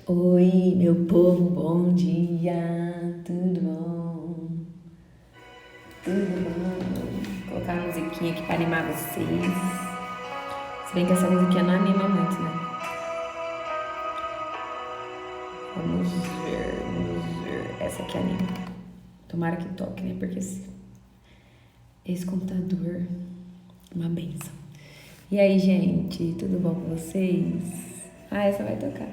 Oi, meu povo, bom dia, tudo bom? Tudo bom? Vou colocar uma musiquinha aqui para animar vocês. Se bem que essa musiquinha não anima muito, né? Vamos ver. Essa aqui anima. Tomara que toque, né? Porque esse computador é uma benção. E aí, gente, tudo bom com vocês? Ah, essa vai tocar.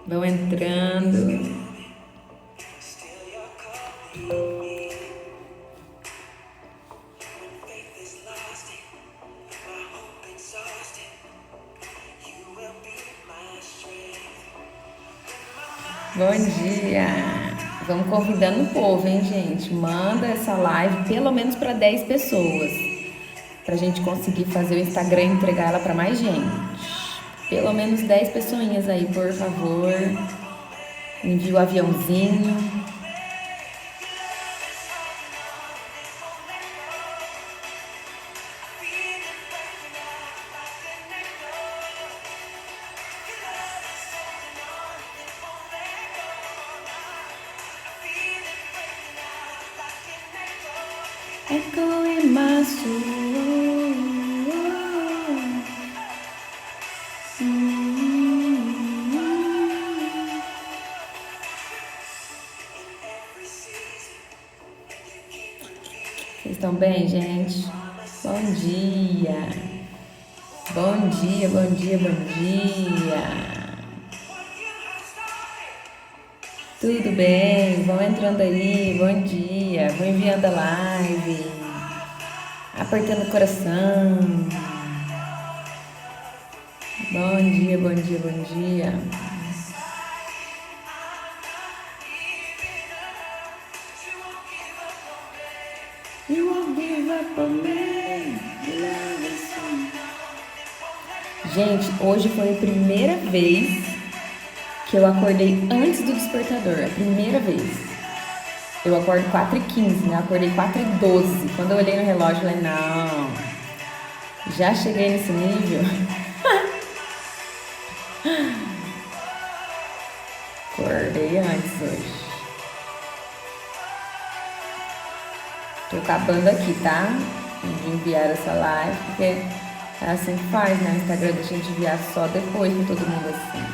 Vão entrando. Bom dia! Vamos convidando o povo, hein, gente? Manda essa live pelo menos para 10 pessoas, pra gente conseguir fazer o Instagram e entregar ela para mais gente. Pelo menos 10 pessoinhas aí, por favor. Envia o aviãozinho. Echo in my soul. Vocês estão bem, gente? Bom dia! Bom dia, bom dia, bom dia! Tudo bem? Vão entrando aí, bom dia! Vão enviando a live, apertando o coração. Bom dia, bom dia, bom dia! You won't give up on me. Gente, hoje foi a primeira vez que eu acordei antes do despertador. A primeira vez. Eu acordo 4h15, né? Eu acordei 4h12. Quando eu olhei no relógio, eu falei, não. Já cheguei nesse nível. Acordei antes hoje. Tô acabando aqui, tá? De enviar essa live, porque é assim que faz, né? O Instagram deixa a gente enviar só depois com todo mundo assim.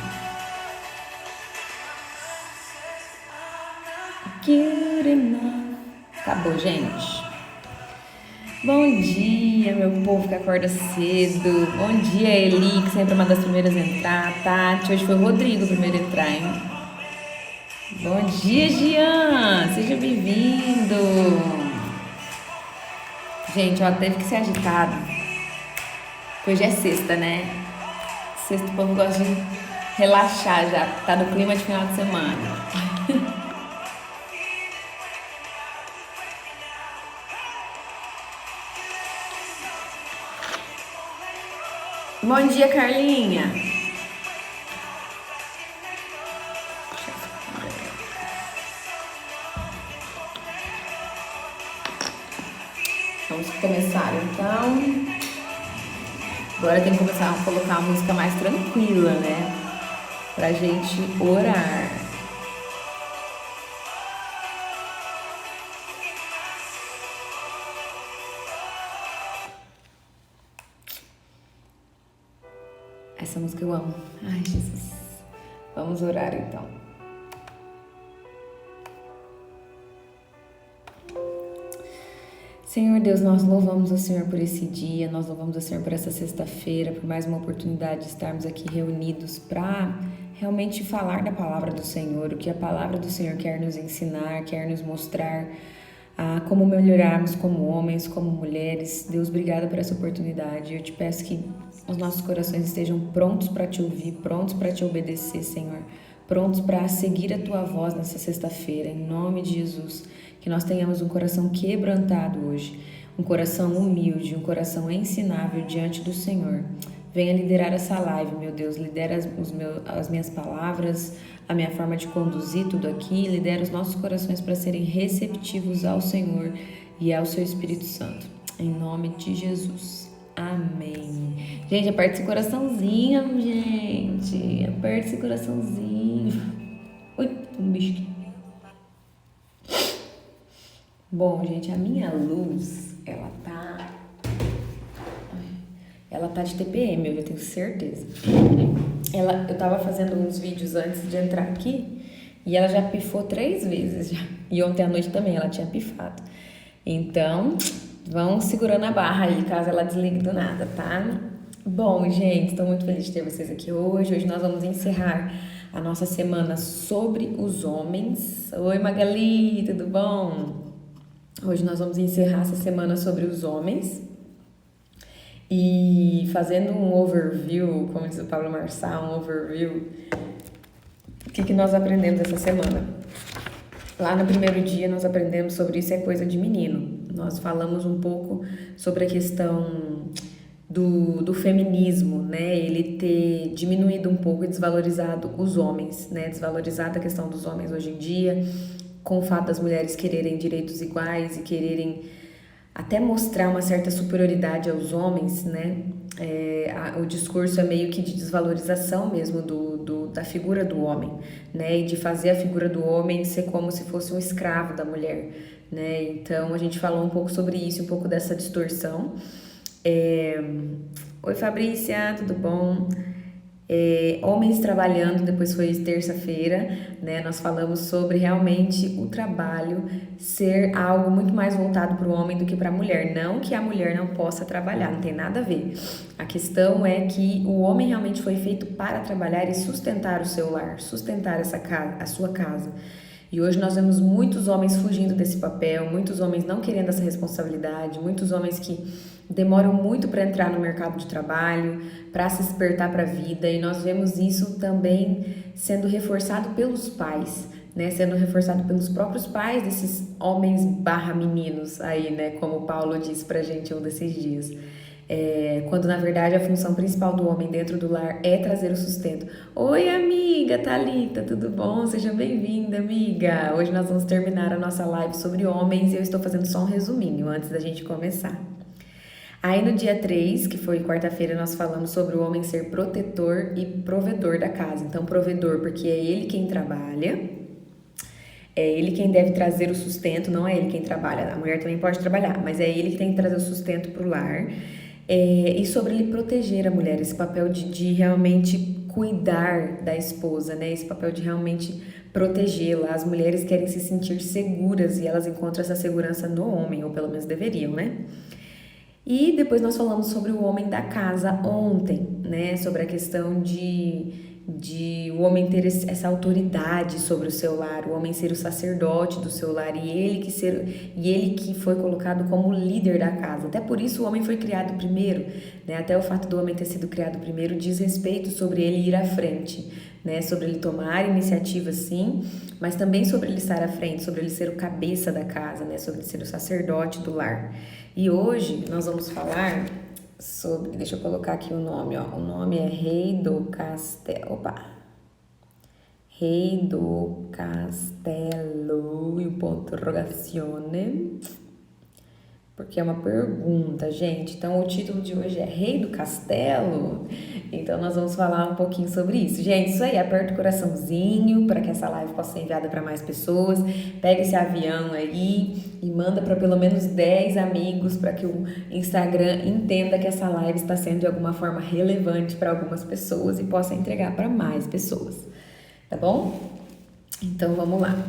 Good enough. Acabou, gente. Bom dia, meu povo que acorda cedo. Bom dia, Eli, que sempre é uma das primeiras a entrar. Tati, hoje foi o Rodrigo o primeiro a entrar, hein? Bom dia, Jean. Seja bem-vindo. Gente, ó, teve que ser agitado. Hoje é sexta, né? Sexta o povo gosta de relaxar já. Tá no clima de final de semana. Bom dia, Carlinha. Vamos começar então. Agora tem que começar a colocar uma música mais tranquila, né? Pra gente orar. Essa música eu amo. Ai, Jesus. Vamos orar então. Senhor Deus, nós louvamos o Senhor por esse dia, nós louvamos o Senhor por essa sexta-feira, por mais uma oportunidade de estarmos aqui reunidos para realmente falar da palavra do Senhor, o que a palavra do Senhor quer nos ensinar, quer nos mostrar, como melhorarmos como homens, como mulheres. Deus, obrigada por essa oportunidade. Eu te peço que os nossos corações estejam prontos para te ouvir, prontos para te obedecer, Senhor, prontos para seguir a tua voz nessa sexta-feira, em nome de Jesus. Que nós tenhamos um coração quebrantado hoje, um coração humilde, um coração ensinável diante do Senhor. Venha liderar essa live, meu Deus, lidera as minhas palavras, a minha forma de conduzir tudo aqui, lidera os nossos corações para serem receptivos ao Senhor e ao seu Espírito Santo. Em nome de Jesus. Amém. Gente, aperte esse coraçãozinho, gente. Aperte esse coraçãozinho. Ui, um bicho aqui. Bom, gente, a minha luz, ela tá de TPM, eu tenho certeza. Eu tava fazendo uns vídeos antes de entrar aqui e ela já pifou 3 vezes já. E ontem à noite também ela tinha pifado. Então, vão segurando a barra aí, caso ela desligue do nada, tá? Bom, gente, estou muito feliz de ter vocês aqui hoje. Hoje nós vamos encerrar a nossa semana sobre os homens. Oi, Magali, tudo bom? Hoje nós vamos encerrar essa semana sobre os homens. E fazendo um overview, como diz o Pablo Marçal, um overview, o que nós aprendemos essa semana? Lá no primeiro dia nós aprendemos sobre isso é coisa de menino. Nós falamos um pouco sobre a questão do feminismo, né? Ele ter diminuído um pouco e desvalorizado os homens, né? Desvalorizado a questão dos homens hoje em dia, com o fato das mulheres quererem direitos iguais e quererem até mostrar uma certa superioridade aos homens, né? O discurso é meio que de desvalorização mesmo da figura do homem, né? E de fazer a figura do homem ser como se fosse um escravo da mulher, né? Então a gente falou um pouco sobre isso, um pouco dessa distorção. Oi, Fabrícia, tudo bom? Homens trabalhando, depois foi terça-feira, né? Nós falamos sobre realmente o trabalho ser algo muito mais voltado para o homem do que para a mulher. Não que a mulher não possa trabalhar, não tem nada a ver. A questão é que o homem realmente foi feito para trabalhar e sustentar o seu lar, sustentar essa casa, a sua casa. E hoje nós vemos muitos homens fugindo desse papel, muitos homens não querendo essa responsabilidade, muitos homens que demoram muito para entrar no mercado de trabalho, para se despertar para a vida, e nós vemos isso também sendo reforçado pelos pais, né? Sendo reforçado pelos próprios pais desses homens barra meninos aí, né? Como o Paulo disse pra gente um desses dias. Quando na verdade a função principal do homem dentro do lar é trazer o sustento. Oi, amiga Thalita, tudo bom? Seja bem-vinda, amiga. Hoje nós vamos terminar a nossa live sobre homens e eu estou fazendo só um resuminho antes da gente começar. Aí no dia 3, que foi quarta-feira, nós falamos sobre o homem ser protetor e provedor da casa. Então, provedor porque é ele quem trabalha, é ele quem deve trazer o sustento, não é ele quem trabalha. A mulher também pode trabalhar, mas é ele que tem que trazer o sustento para o lar. E sobre ele proteger a mulher, esse papel de realmente cuidar da esposa, né? Esse papel de realmente protegê-la. As mulheres querem se sentir seguras e elas encontram essa segurança no homem, ou pelo menos deveriam, né? E depois nós falamos sobre o homem da casa ontem, né? Sobre a questão de o homem ter essa autoridade sobre o seu lar, o homem ser o sacerdote do seu lar e ele que foi colocado como líder da casa. Até por isso o homem foi criado primeiro, né? Até o fato do homem ter sido criado primeiro diz respeito sobre ele ir à frente, né? Sobre ele tomar iniciativa, sim, mas também sobre ele estar à frente, sobre ele ser o cabeça da casa, né? Sobre ele ser o sacerdote do lar. E hoje nós vamos falar sobre, deixa eu colocar aqui o nome, ó. O nome é Rei do Castelo, Rei do Castelo e o ponto interrogazione, porque é uma pergunta, gente. Então, o título de hoje é Rei do Castelo. Então, nós vamos falar um pouquinho sobre isso. Gente, isso aí, aperta o coraçãozinho para que essa live possa ser enviada para mais pessoas. Pega esse avião aí e manda para pelo menos 10 amigos para que o Instagram entenda que essa live está sendo de alguma forma relevante para algumas pessoas e possa entregar para mais pessoas. Tá bom? Então, vamos lá.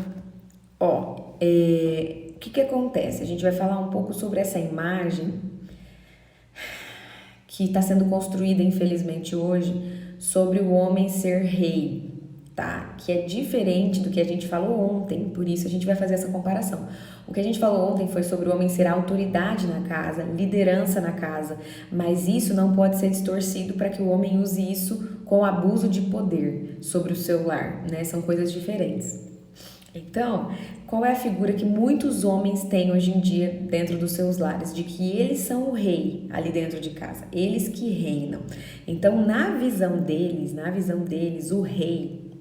O que acontece? A gente vai falar um pouco sobre essa imagem que está sendo construída, infelizmente, hoje, sobre o homem ser rei, tá? Que é diferente do que a gente falou ontem, por isso a gente vai fazer essa comparação. O que a gente falou ontem foi sobre o homem ser autoridade na casa, liderança na casa, mas isso não pode ser distorcido para que o homem use isso com abuso de poder sobre o seu lar, né? São coisas diferentes. Então, qual é a figura que muitos homens têm hoje em dia dentro dos seus lares? De que eles são o rei ali dentro de casa, eles que reinam. Então, na visão deles, o rei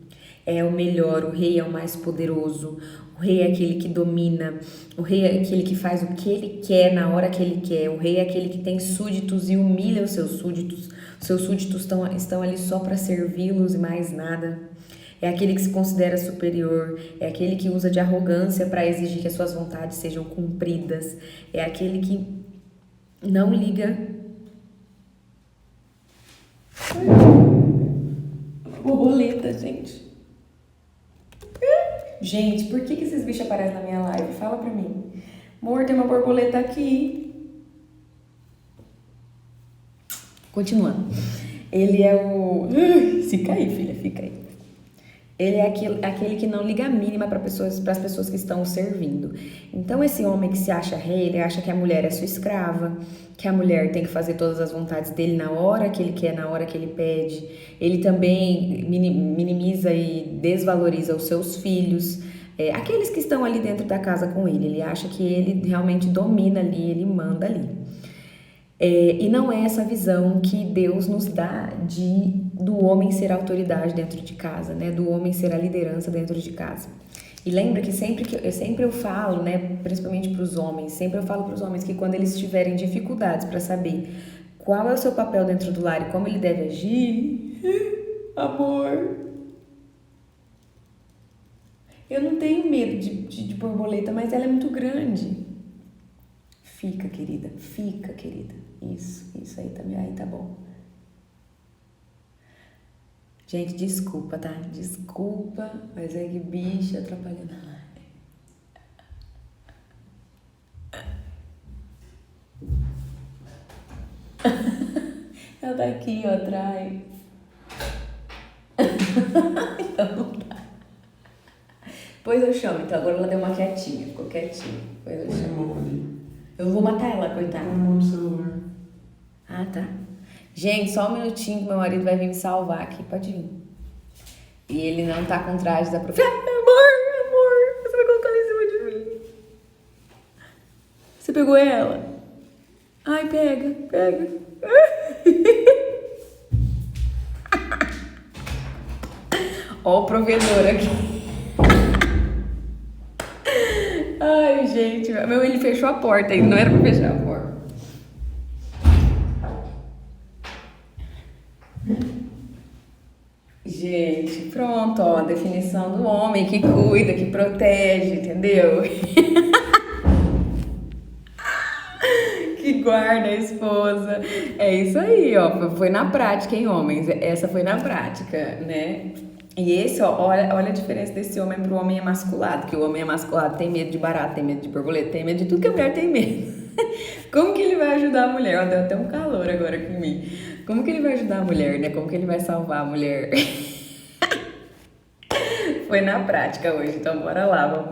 é o melhor, o rei é o mais poderoso, O rei é aquele que domina, o rei é aquele que faz o que ele quer na hora que ele quer, o rei é aquele que tem súditos e humilha os seus súditos. Os seus súditos estão ali só para servi-los e mais nada. É aquele que se considera superior, é aquele que usa de arrogância para exigir que as suas vontades sejam cumpridas, é aquele que não liga. Borboleta, gente. Gente, por que esses bichos aparecem na minha live? Fala pra mim. Amor, tem uma borboleta aqui. Continuando. Ele é o... Fica aí, filha, fica aí. Ele é aquele que não liga a mínima para as pessoas que estão o servindo. Então, esse homem que se acha rei, ele acha que a mulher é sua escrava, que a mulher tem que fazer todas as vontades dele na hora que ele quer, na hora que ele pede. Ele também minimiza e desvaloriza os seus filhos, aqueles que estão ali dentro da casa com ele. Ele acha que ele realmente domina ali, ele manda ali. E não é essa visão que Deus nos dá do homem ser autoridade dentro de casa, né? Do homem ser a liderança dentro de casa. E lembra que sempre eu falo, né? Principalmente para os homens, sempre eu falo para os homens que quando eles tiverem dificuldades para saber qual é o seu papel dentro do lar e como ele deve agir, amor, eu não tenho medo de borboleta, mas ela é muito grande. Fica, querida, fica, querida. Isso aí também, aí tá bom. Gente, desculpa, tá? Desculpa, mas é que bicho atrapalhando a live. Ela tá aqui, ó, atrás. Então não tá. Pois eu chamo, então agora ela deu uma quietinha, ficou quietinha. Pois eu chamo. Eu vou matar ela, coitada. No celular. Ah, tá. Gente, só um minutinho que meu marido vai vir me salvar aqui. Pode vir. E ele não tá com traje da prof. Amor, você vai colocar ela em cima de mim. Você pegou ela? Ai, pega. Ó o provedor aqui. Ai, gente, ele fechou a porta ainda, não era pra fechar a porta. Gente, pronto, ó, a definição do homem que cuida, que protege, entendeu? Que guarda a esposa. É isso aí, ó, foi na prática, hein, homens? Essa foi na prática, né? E esse, ó, olha a diferença desse homem pro homem emasculado, que o homem emasculado tem medo de barata, tem medo de borboleta, tem medo de tudo que a mulher tem medo. Como que ele vai ajudar a mulher? Ó, deu até um calor agora aqui em mim. Como que ele vai ajudar a mulher, né? Como que ele vai salvar a mulher? Foi na prática hoje, então bora lá,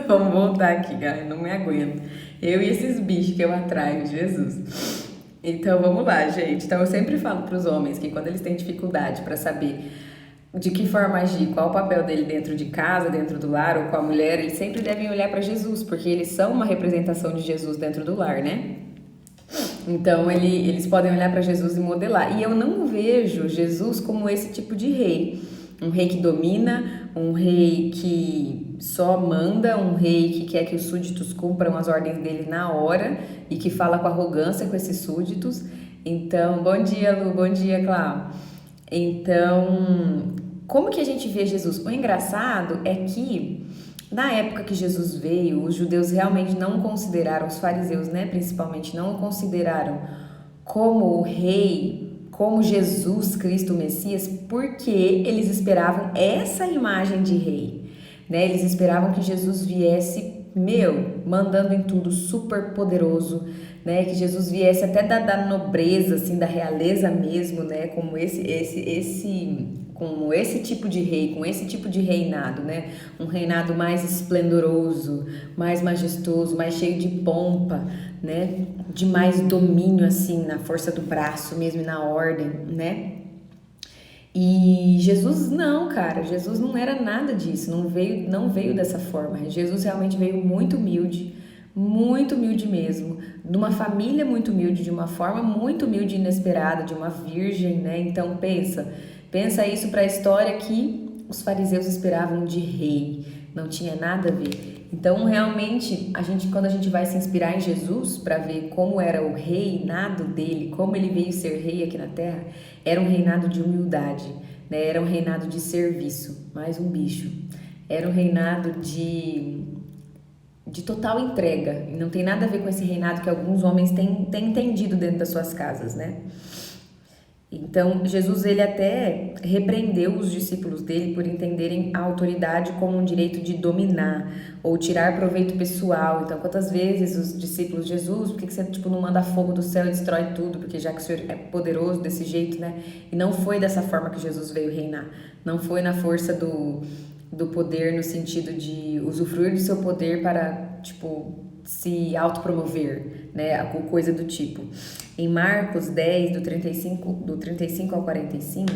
vamos voltar aqui, galera, não me aguento. Eu e esses bichos que eu atraio, Jesus. Então vamos lá, gente. Então eu sempre falo pros homens que quando eles têm dificuldade para saber de que forma agir, qual o papel dele dentro de casa, dentro do lar ou com a mulher, eles sempre devem olhar para Jesus, porque eles são uma representação de Jesus dentro do lar, né? Então eles podem olhar para Jesus e modelar. E eu não vejo Jesus como esse tipo de rei. Um rei que domina, um rei que só manda, um rei que quer que os súditos cumpram as ordens dele na hora e que fala com arrogância com esses súditos. Então, bom dia, Lu, bom dia, Cláudio. Então, como que a gente vê Jesus? O engraçado é que, na época que Jesus veio, os judeus realmente não consideraram, os fariseus, né, principalmente, não o consideraram como o rei, como Jesus Cristo Messias, porque eles esperavam essa imagem de rei, né? Eles esperavam que Jesus viesse, mandando em tudo, super poderoso, né? Que Jesus viesse até da nobreza, assim, da realeza mesmo, né? Como com esse tipo de rei, com esse tipo de reinado, né? Um reinado mais esplendoroso, mais majestoso, mais cheio de pompa, né? De mais domínio, assim, na força do braço mesmo e na ordem, né? E Jesus não, cara, Jesus não era nada disso, não veio dessa forma. Jesus realmente veio muito humilde mesmo, de uma família muito humilde, de uma forma muito humilde e inesperada, de uma virgem, né? Então pensa isso para a história que os fariseus esperavam de rei, não tinha nada a ver. Então, realmente, quando a gente vai se inspirar em Jesus para ver como era o reinado dele, como ele veio ser rei aqui na terra, era um reinado de humildade, né? Era um reinado de serviço, mais um bicho. Era um reinado de total entrega, e não tem nada a ver com esse reinado que alguns homens têm entendido dentro das suas casas, né? Então, Jesus, ele até repreendeu os discípulos dele por entenderem a autoridade como um direito de dominar ou tirar proveito pessoal. Então, quantas vezes os discípulos de Jesus, por que você não manda fogo do céu e destrói tudo? Porque já que o Senhor é poderoso desse jeito, né? E não foi dessa forma que Jesus veio reinar. Não foi na força do poder, no sentido de usufruir do seu poder para, se autopromover, né? Coisa do tipo. Em Marcos 10, do 35 ao 45,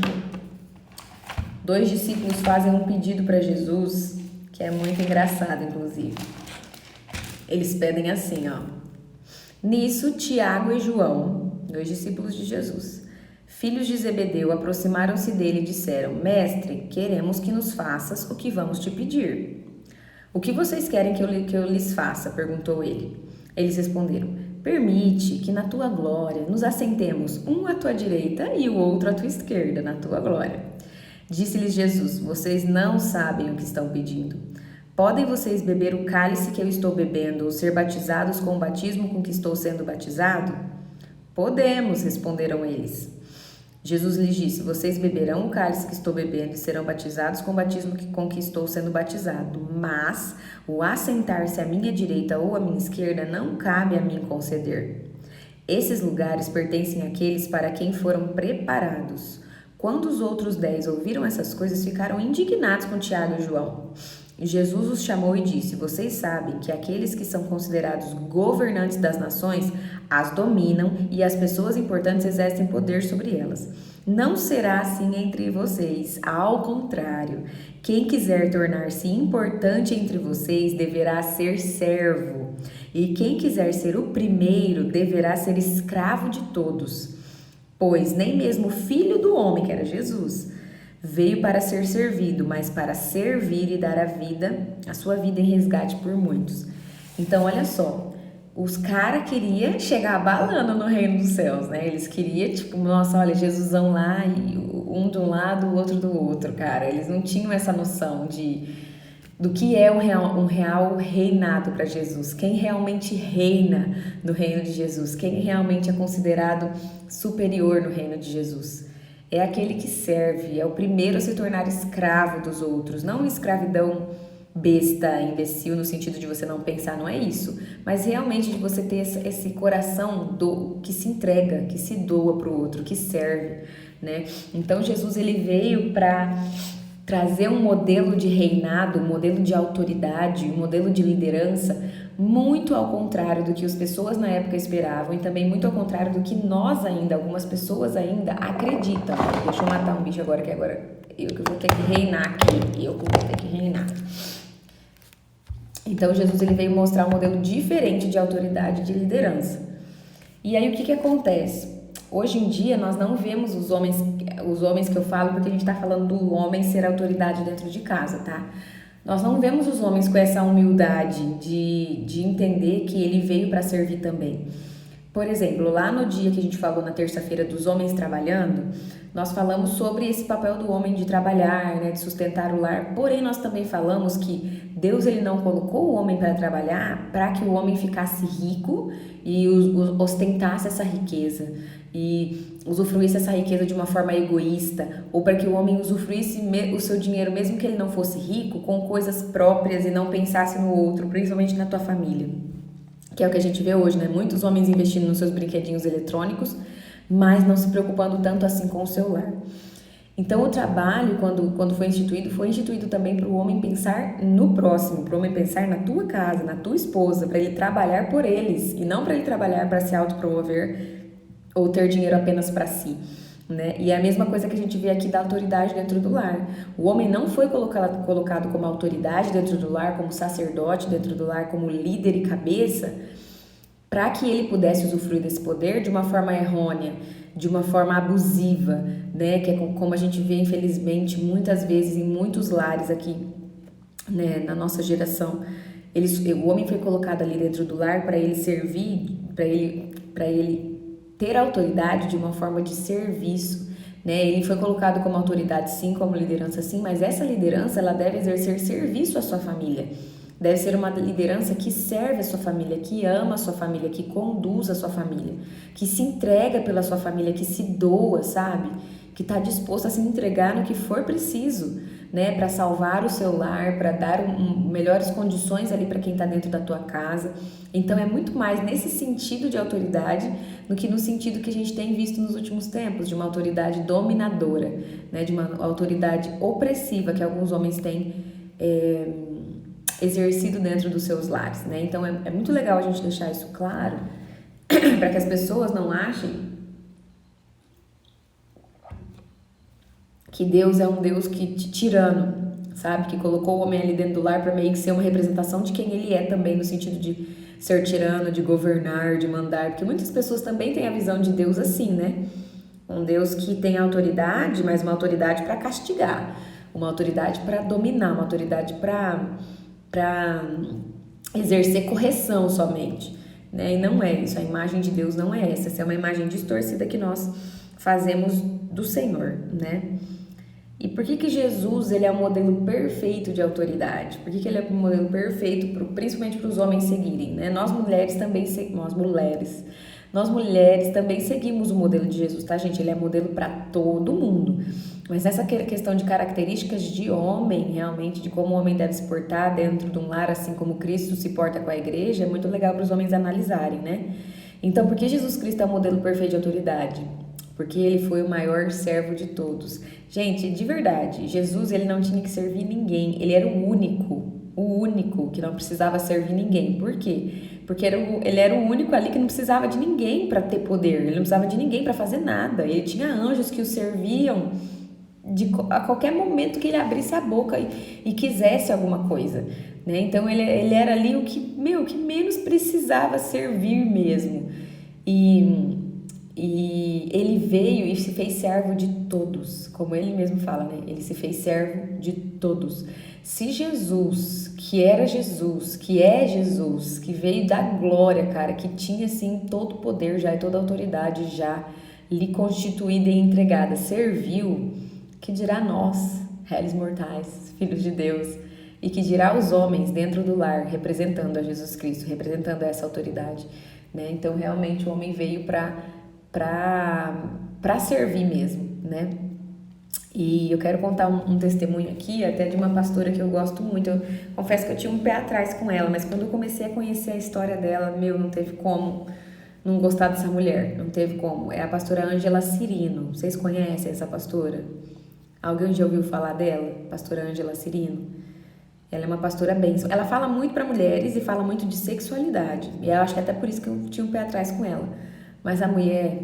dois discípulos fazem um pedido para Jesus, que é muito engraçado, inclusive. Eles pedem assim, ó. Nisso, Tiago e João, dois discípulos de Jesus, filhos de Zebedeu, aproximaram-se dele e disseram: Mestre, queremos que nos faças o que vamos te pedir. O que vocês querem que eu lhes faça? Perguntou ele. Eles responderam: Permite que na tua glória nos assentemos, um à tua direita e o outro à tua esquerda, na tua glória. Disse-lhes Jesus: Vocês não sabem o que estão pedindo. Podem vocês beber o cálice que eu estou bebendo ou ser batizados com o batismo com que estou sendo batizado? Podemos, responderam eles. Jesus lhes disse: Vocês beberão o cálice que estou bebendo e serão batizados com o batismo com que estou sendo batizado, mas o assentar-se à minha direita ou à minha esquerda não cabe a mim conceder. Esses lugares pertencem àqueles para quem foram preparados. Quando os outros 10 ouviram essas coisas, ficaram indignados com Tiago e João. Jesus os chamou e disse: Vocês sabem que aqueles que são considerados governantes das nações as dominam e as pessoas importantes exercem poder sobre elas. Não será assim entre vocês. Ao contrário, quem quiser tornar-se importante entre vocês deverá ser servo. E quem quiser ser o primeiro deverá ser escravo de todos. Pois nem mesmo o Filho do Homem, que era Jesus, veio para ser servido, mas para servir e dar a sua vida em resgate por muitos. Então, olha só, os caras queriam chegar abalando no reino dos céus, né? Eles queriam, nossa, olha, Jesusão lá, e um de um lado, o outro do outro, cara. Eles não tinham essa noção do que é um real reinado para Jesus. Quem realmente reina no reino de Jesus? Quem realmente é considerado superior no reino de Jesus? É aquele que serve, é o primeiro a se tornar escravo dos outros, não uma escravidão besta, imbecil, no sentido de você não pensar, não é isso, mas realmente de você ter esse coração que se entrega, que se doa para o outro, que serve, né? Então Jesus, ele veio para trazer um modelo de reinado, um modelo de autoridade, um modelo de liderança muito ao contrário do que as pessoas na época esperavam e também muito ao contrário do que nós ainda, algumas pessoas ainda acreditam. Deixa eu matar um bicho agora, que agora eu que vou ter que reinar aqui, eu que vou ter que reinar. Então Jesus, ele veio mostrar um modelo diferente de autoridade e de liderança. E aí o que acontece? Hoje em dia nós não vemos os homens que eu falo, porque a gente está falando do homem ser autoridade dentro de casa, tá? Nós não vemos os homens com essa humildade de entender que ele veio para servir também. Por exemplo, lá no dia que a gente falou na terça-feira dos homens trabalhando, nós falamos sobre esse papel do homem de trabalhar, né, de sustentar o lar. Porém, nós também falamos que Deus, ele não colocou o homem para trabalhar para que o homem ficasse rico e ostentasse essa riqueza e usufruísse essa riqueza de uma forma egoísta, ou para que o homem usufruísse o seu dinheiro, mesmo que ele não fosse rico, com coisas próprias e não pensasse no outro, principalmente na tua família. Que é o que a gente vê hoje, né? Muitos homens investindo nos seus brinquedinhos eletrônicos, mas não se preocupando tanto assim com o seu lar. Então, o trabalho, quando foi instituído também para o homem pensar no próximo, para o homem pensar na tua casa, na tua esposa, para ele trabalhar por eles, e não para ele trabalhar para se autopromover ou ter dinheiro apenas para si, né? E é a mesma coisa que a gente vê aqui da autoridade dentro do lar. O homem não foi colocado como autoridade dentro do lar, como sacerdote dentro do lar, como líder e cabeça, para que ele pudesse usufruir desse poder de uma forma errônea, de uma forma abusiva, né? Que é como a gente vê, infelizmente, muitas vezes em muitos lares aqui né, na nossa geração, o homem foi colocado ali dentro do lar para ele servir, para ele ter autoridade de uma forma de serviço, né? Ele foi colocado como autoridade sim, como liderança sim, mas essa liderança ela deve exercer serviço à sua família. Deve ser uma liderança que serve a sua família, que ama a sua família, que conduz a sua família, que se entrega pela sua família, que se doa, sabe? Que está disposto a se entregar no que for preciso, né? Para salvar o seu lar, para dar melhores condições ali para quem está dentro da tua casa. Então é muito mais nesse sentido de autoridade do que no sentido que a gente tem visto nos últimos tempos, de uma autoridade dominadora, né? De uma autoridade opressiva que alguns homens têm exercido dentro dos seus lares, né? Então é muito legal a gente deixar isso claro para que as pessoas não achem que Deus é um Deus tirano, sabe? Que colocou o homem ali dentro do lar para meio que ser uma representação de quem ele é também, no sentido de ser tirano, de governar, de mandar, porque muitas pessoas também têm a visão de Deus assim, né? Um Deus que tem autoridade, mas uma autoridade para castigar, uma autoridade para dominar, uma autoridade para exercer correção somente, né? E não é isso, a imagem de Deus não é essa é uma imagem distorcida que nós fazemos do Senhor, né? E por que Jesus ele é o modelo perfeito de autoridade? Por que ele é o modelo perfeito, principalmente para os homens seguirem, né? Nós mulheres também seguimos o modelo de Jesus, tá, gente? Ele é modelo para todo mundo. Mas nessa questão de características de homem, realmente, de como o homem deve se portar dentro de um lar, assim como Cristo se porta com a igreja, é muito legal para os homens analisarem, né? Então, por que Jesus Cristo é o modelo perfeito de autoridade? Porque ele foi o maior servo de todos. Gente, de verdade, Jesus ele não tinha que servir ninguém, ele era o único que não precisava servir ninguém. Por quê? Porque ele era o único ali que não precisava de ninguém para ter poder, ele não precisava de ninguém para fazer nada. Ele tinha anjos que o serviam a qualquer momento que ele abrisse a boca e quisesse alguma coisa, né? Então ele era ali o que menos precisava servir mesmo. E ele veio e se fez servo de todos, como ele mesmo fala, né? Ele se fez servo de todos. Se Jesus, que era Jesus, que é Jesus, que veio da glória, cara, que tinha assim todo o poder já e toda a autoridade já lhe constituída e entregada, serviu, que dirá nós, réis mortais, filhos de Deus, e que dirá os homens dentro do lar, representando a Jesus Cristo, representando essa autoridade, né? Então realmente o homem veio para servir mesmo, né? E eu quero contar um testemunho aqui, até de uma pastora que eu gosto muito. Eu confesso que eu tinha um pé atrás com ela, mas quando eu comecei a conhecer a história dela, não teve como não gostar dessa mulher, não teve como. É a pastora Ângela Cirino. Vocês conhecem essa pastora? Alguém já ouviu falar dela? Pastora Ângela Cirino. Ela é uma pastora bênção. Ela fala muito para mulheres e fala muito de sexualidade. E eu acho que até por isso que eu tinha um pé atrás com ela. Mas a mulher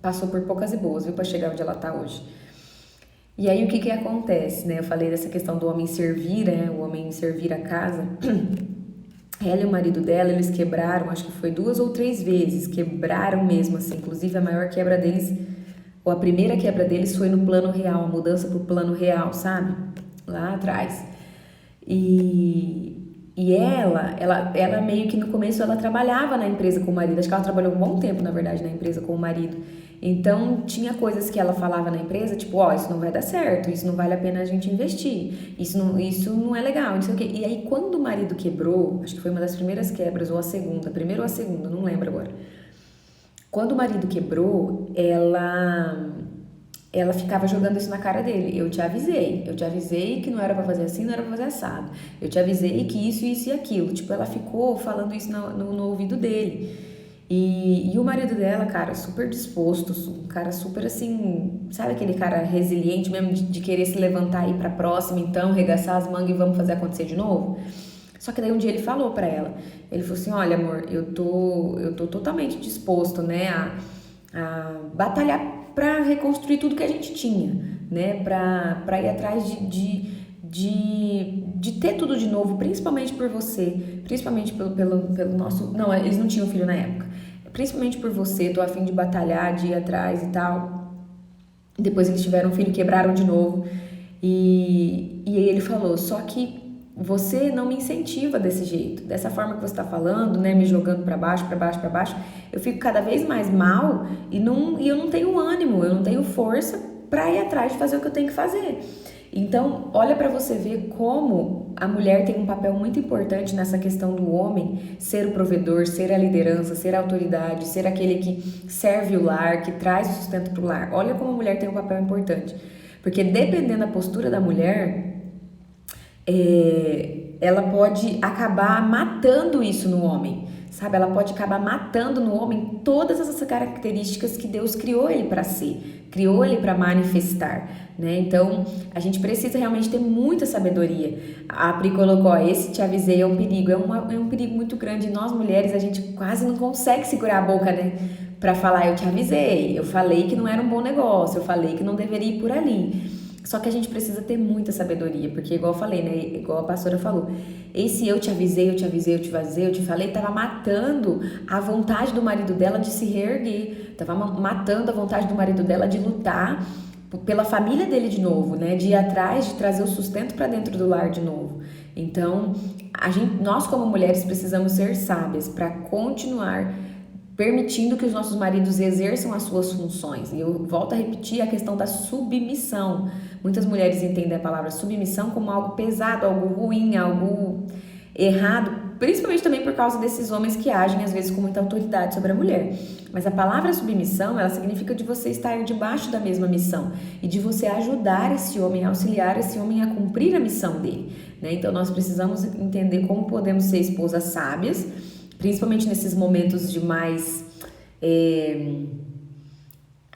passou por poucas e boas, viu, para chegar onde ela tá hoje. E aí o que acontece, né? Eu falei dessa questão do homem servir, né? O homem servir a casa. Ela e o marido dela, eles quebraram, acho que foi 2 ou 3 vezes, quebraram mesmo, assim. Inclusive a maior quebra deles, ou a primeira quebra deles foi no plano real, a mudança pro plano real, sabe? Lá atrás. E ela meio que no começo ela trabalhava na empresa com o marido, acho que ela trabalhou um bom tempo, na verdade, na empresa com o marido. Então, tinha coisas que ela falava na empresa, tipo, isso não vai dar certo, isso não vale a pena a gente investir, isso não é legal, não sei o quê. E aí, quando o marido quebrou, acho que foi uma das primeiras quebras, ou a segunda, primeira ou a segunda, não lembro agora. Quando o marido quebrou, ela ficava jogando isso na cara dele. Eu te avisei que não era pra fazer assim, não era pra fazer assado. Eu te avisei que isso e aquilo. Tipo, ela ficou falando isso no ouvido dele. E o marido dela, cara, super disposto, um cara super assim, sabe aquele cara resiliente mesmo de querer se levantar e ir pra próxima, então, regaçar as mangas e vamos fazer acontecer de novo? Só que daí um dia ele falou pra ela, ele falou assim, olha amor, eu tô totalmente disposto, né, a batalhar pra reconstruir tudo que a gente tinha, né, pra ir atrás de ter tudo de novo, principalmente por você, principalmente pelo nosso... Não, eles não tinham filho na época. Principalmente por você, tô a fim de batalhar, de ir atrás e tal. Depois eles tiveram um filho, quebraram de novo. E aí ele falou, só que você não me incentiva desse jeito, dessa forma que você está falando, né, me jogando para baixo, para baixo, para baixo, eu fico cada vez mais mal e eu não tenho ânimo, eu não tenho força para ir atrás de fazer o que eu tenho que fazer. Então, olha para você ver como a mulher tem um papel muito importante nessa questão do homem ser o provedor, ser a liderança, ser a autoridade, ser aquele que serve o lar, que traz o sustento para o lar. Olha como a mulher tem um papel importante. Porque dependendo da postura da mulher, ela pode acabar matando isso no homem, sabe? Ela pode acabar matando no homem todas essas características que Deus criou ele para ser, criou ele para manifestar, né? Então, a gente precisa realmente ter muita sabedoria. A Pri colocou, esse te avisei é um perigo, é um perigo muito grande. Nós mulheres, a gente quase não consegue segurar a boca, né? Para falar, eu te avisei, eu falei que não era um bom negócio, eu falei que não deveria ir por ali. Só que a gente precisa ter muita sabedoria, porque igual eu falei, né, igual a pastora falou, esse eu te avisei, eu te avisei, eu te avisei, eu te falei, tava matando a vontade do marido dela de se reerguer, tava matando a vontade do marido dela de lutar pela família dele de novo, né, de ir atrás, de trazer o sustento para dentro do lar de novo. Então, nós como mulheres precisamos ser sábias para continuar permitindo que os nossos maridos exerçam as suas funções. E eu volto a repetir a questão da submissão. Muitas mulheres entendem a palavra submissão como algo pesado, algo ruim, algo errado, principalmente também por causa desses homens que agem às vezes com muita autoridade sobre a mulher. Mas a palavra submissão, ela significa de você estar debaixo da mesma missão e de você ajudar esse homem, auxiliar esse homem a cumprir a missão dele, né? Então nós precisamos entender como podemos ser esposas sábias, principalmente nesses momentos de mais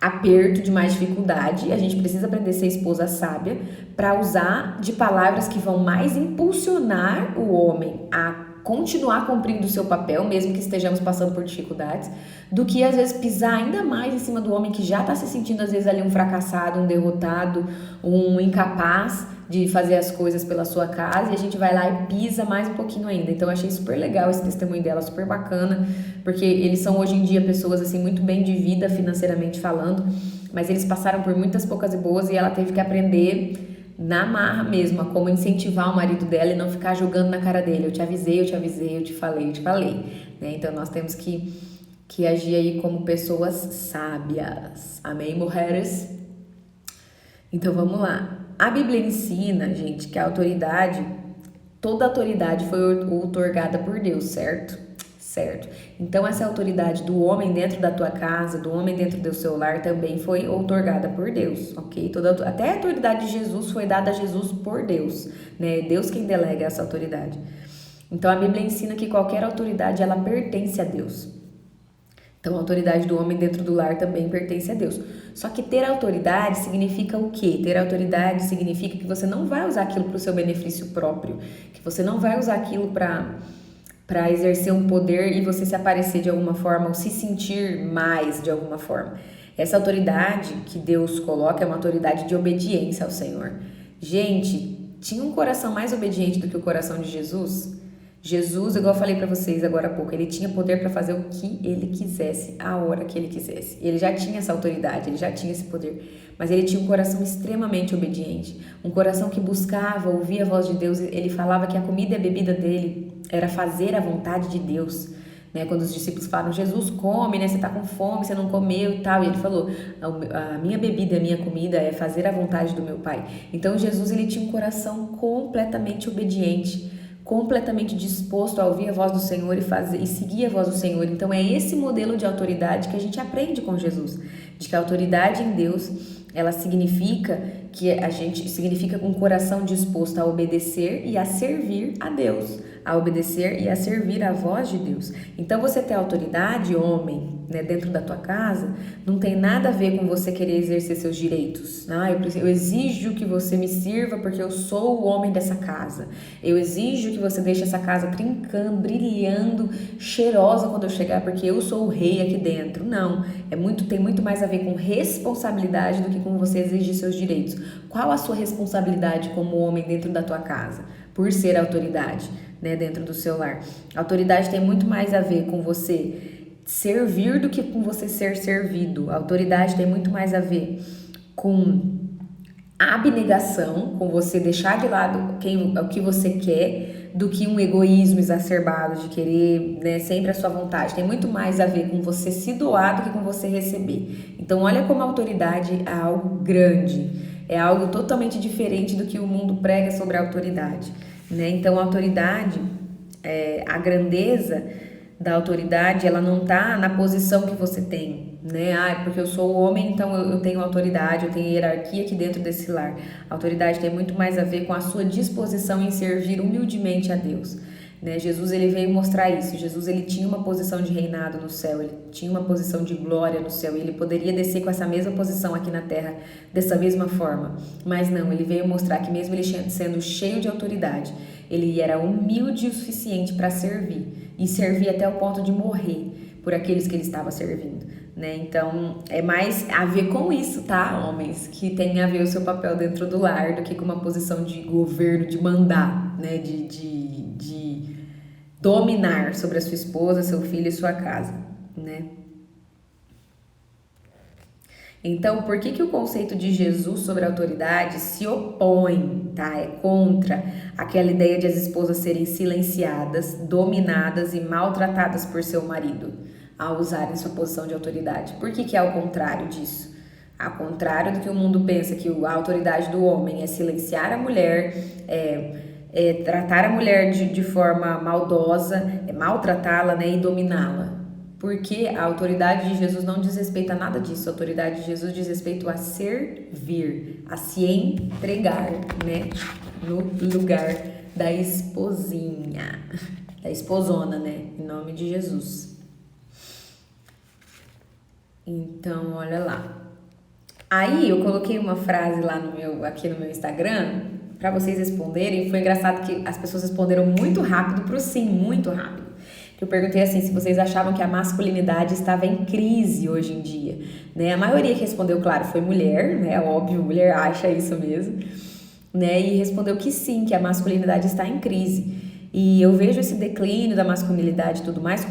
aperto, de mais dificuldade. A gente precisa aprender a ser esposa sábia para usar de palavras que vão mais impulsionar o homem a continuar cumprindo o seu papel, mesmo que estejamos passando por dificuldades, do que às vezes pisar ainda mais em cima do homem que já está se sentindo às vezes ali um fracassado, um derrotado, um incapaz de fazer as coisas pela sua casa, e a gente vai lá e pisa mais um pouquinho ainda. Então eu achei super legal esse testemunho dela, super bacana, porque eles são hoje em dia pessoas assim muito bem de vida financeiramente falando, mas eles passaram por muitas poucas e boas e ela teve que aprender na marra mesmo, a como incentivar o marido dela e não ficar jogando na cara dele, eu te avisei, eu te avisei, eu te falei, né? Então nós temos que agir aí como pessoas sábias, amém, mulheres? Então vamos lá. A Bíblia ensina, gente, que a autoridade, toda autoridade foi outorgada por Deus, certo? Certo. Então essa autoridade do homem dentro da tua casa, do homem dentro do seu lar também foi outorgada por Deus, ok? Até a autoridade de Jesus foi dada a Jesus por Deus, né? Deus quem delega essa autoridade. Então a Bíblia ensina que qualquer autoridade, ela pertence a Deus. Então a autoridade do homem dentro do lar também pertence a Deus. Só que ter autoridade significa o quê? Ter autoridade significa que você não vai usar aquilo para o seu benefício próprio, que você não vai usar aquilo para exercer um poder e você se aparecer de alguma forma ou se sentir mais de alguma forma. Essa autoridade que Deus coloca é uma autoridade de obediência ao Senhor. Gente, tinha um coração mais obediente do que o coração de Jesus? Jesus, igual eu falei para vocês agora há pouco, ele tinha poder para fazer o que ele quisesse, a hora que ele quisesse. Ele já tinha essa autoridade, ele já tinha esse poder, mas ele tinha um coração extremamente obediente, um coração que buscava, ouvia a voz de Deus. Ele falava que a comida e a bebida dele era fazer a vontade de Deus, né? Quando os discípulos falaram, Jesus, come, né? Você tá com fome, você não comeu e tal, e ele falou, a minha bebida, a minha comida é fazer a vontade do meu Pai. Então Jesus, ele tinha um coração completamente obediente, completamente disposto a ouvir a voz do Senhor e seguir a voz do Senhor. Então é esse modelo de autoridade que a gente aprende com Jesus, de que a autoridade em Deus, ela significa um coração disposto a obedecer e a servir a Deus, a obedecer e a servir a voz de Deus. Então você ter autoridade, homem, né, dentro da tua casa, não tem nada a ver com você querer exercer seus direitos. Eu exijo que você me sirva porque eu sou o homem dessa casa. Eu exijo que você deixe essa casa trincando, brilhando, cheirosa quando eu chegar porque eu sou o rei aqui dentro. Não, tem muito mais a ver com responsabilidade do que com você exigir seus direitos. Qual a sua responsabilidade como homem dentro da tua casa? Por ser autoridade, né, dentro do seu lar. A autoridade tem muito mais a ver com você servir do que com você ser servido. A autoridade tem muito mais a ver com a abnegação, com você deixar de lado o que você quer, do que um egoísmo exacerbado de querer, né, sempre a sua vontade. Tem muito mais a ver com você se doar do que com você receber. Então, olha como a autoridade é algo grande, é algo totalmente diferente do que o mundo prega sobre a autoridade, né? Então, a autoridade, a grandeza da autoridade, ela não tá na posição que você tem, né? Ah, porque eu sou homem, então eu tenho autoridade, eu tenho hierarquia aqui dentro desse lar. A autoridade tem muito mais a ver com a sua disposição em servir humildemente a Deus, né? Jesus, ele veio mostrar isso. Jesus, ele tinha uma posição de reinado no céu, ele tinha uma posição de glória no céu, e ele poderia descer com essa mesma posição aqui na terra, dessa mesma forma. Mas não, ele veio mostrar que mesmo ele sendo cheio de autoridade, ele era humilde o suficiente para servir, e servir até o ponto de morrer por aqueles que ele estava servindo, né? Então, é mais a ver com isso, tá, homens? Que tem a ver o seu papel dentro do lar do que com uma posição de governo, de mandar, né? De dominar sobre a sua esposa, seu filho e sua casa, né? Então, por que o conceito de Jesus sobre a autoridade se opõe, tá? É contra aquela ideia de as esposas serem silenciadas, dominadas e maltratadas por seu marido ao usarem sua posição de autoridade. Por que é ao contrário disso? Ao contrário do que o mundo pensa, que a autoridade do homem é silenciar a mulher, tratar a mulher de forma maldosa, maltratá-la, né, e dominá-la. Porque a autoridade de Jesus não diz respeito a nada disso. A autoridade de Jesus diz respeito a servir, a se entregar, né? No lugar da esposinha, da esposona, né? Em nome de Jesus. Então, olha lá. Aí eu coloquei uma frase lá aqui no meu Instagram para vocês responderem. Foi engraçado que as pessoas responderam muito rápido pro sim, muito rápido. Eu perguntei assim, se vocês achavam que a masculinidade estava em crise hoje em dia, né? A maioria que respondeu, claro, foi mulher, né? Óbvio, mulher acha isso mesmo, né? E respondeu que sim, que a masculinidade está em crise. E eu vejo esse declínio da masculinidade e tudo mais,